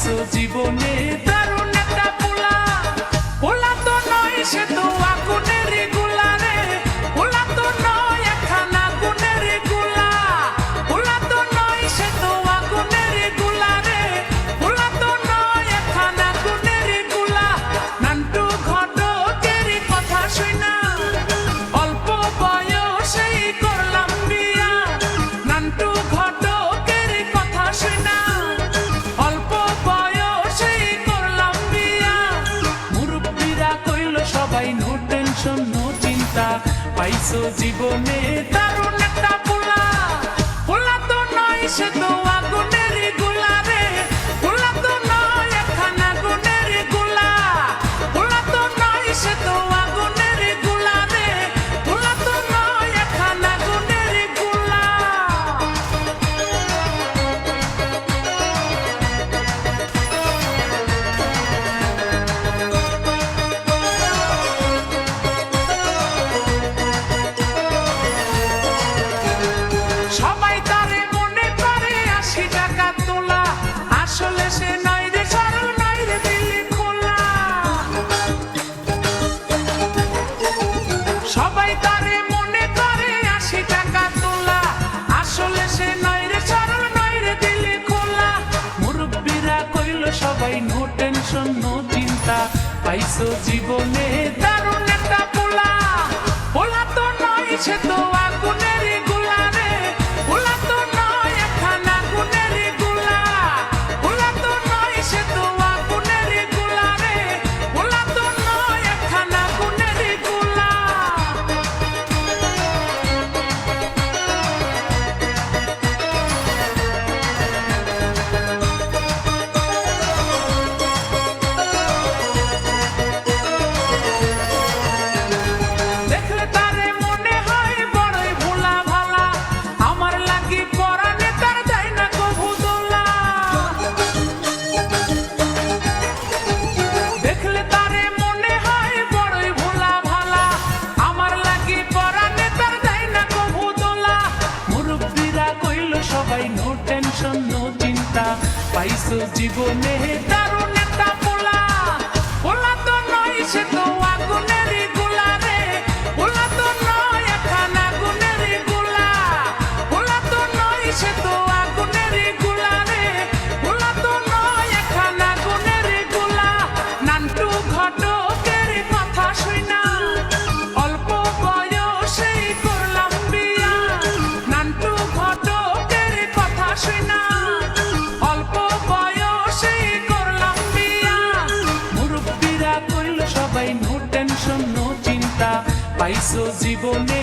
পাইছো জীবনে দারুণ একটা পোলা। পোলা তো নয় সে তো আগুনের গোলা রে, পোলা তো নয় একখানা আগুনের গোলা। পোলা তো নয় সে তো আগুনের গোলা রে, পোলা তো নয় একখানা আগুনের গোলা। নান্টু ঘটকের কথা শুনা অল্প বয়সেই করলাম বিয়া। নান্টু ঘটকের কথা শুনা অল্প বয়সেই করলাম বিয়া। মুরব্বীরা কইল সবাই নো টেনশন নো চিন্তা, পাইছো জীবনে দারুণ একটা পোলা। পোলা তো নয় সে তো আগুনের গোলা রে, পোলা তো নয় একখানা আগুনের গোলা। পোলা তো নয় সে তো আগুনের গোলা রে, পোলা তো নয় একখানা আগুনের গোলা। সবাই তারে মনে করে ৮০ টাকা তোলা, আসলে সে নয় রে সরল নয় রে দিল খোলা। সবাই তারে মনে করে ৮০ টাকা তোলা, আসলে সে নয় রে সরল নয় রে দিল খোলা। মুরব্বীরা কইল সবাই নো টেনশন নো চিন্তা, পাইছো জীবনে দারুণ একটা পোলা। পোলা তো নয় সে তো আগুনের গোলা রে, পোলা তো নয় একখানা আগুনের গোলা। পোলা তো নয় সে তো আগুনের গোলা রে, পোলা তো নয় একখানা আগুনের গোলা। দেখলে তারে মনে হয় বড়ই ভোলা ভালা, আমার লাগি পরানে তার দেয় না কভু দোলা। দেখলে তারে মনে হয় বড়ই ভোলা ভালা, আমার লাগি পরানে তার দেয় না কভু দোলা। মুরব্বীরা কইল সবাই নো টেনশন নো চিন্তা, পাইছো জীবনে দারুণ একটা পোলা। পোলা তো নয় সে তো আগুনের গোলা রে, পোলা তো নয় একখানা আগুনের গোলা। পোলা তো নয় সে তো আগুনের গোলা রে, পোলা তো নয় একখানা আগুনের গোলা। নান্টু ঘটকের কথা শুনা অল্প বয়সেই করলাম বিয়া। নান্টু ঘটকের কথা শুনা অল্প বয়সেই করলাম বিয়া। মুরব্বীরা কইল সবাই নো টেনশন নো চিন্তা, পাইছো জীবনে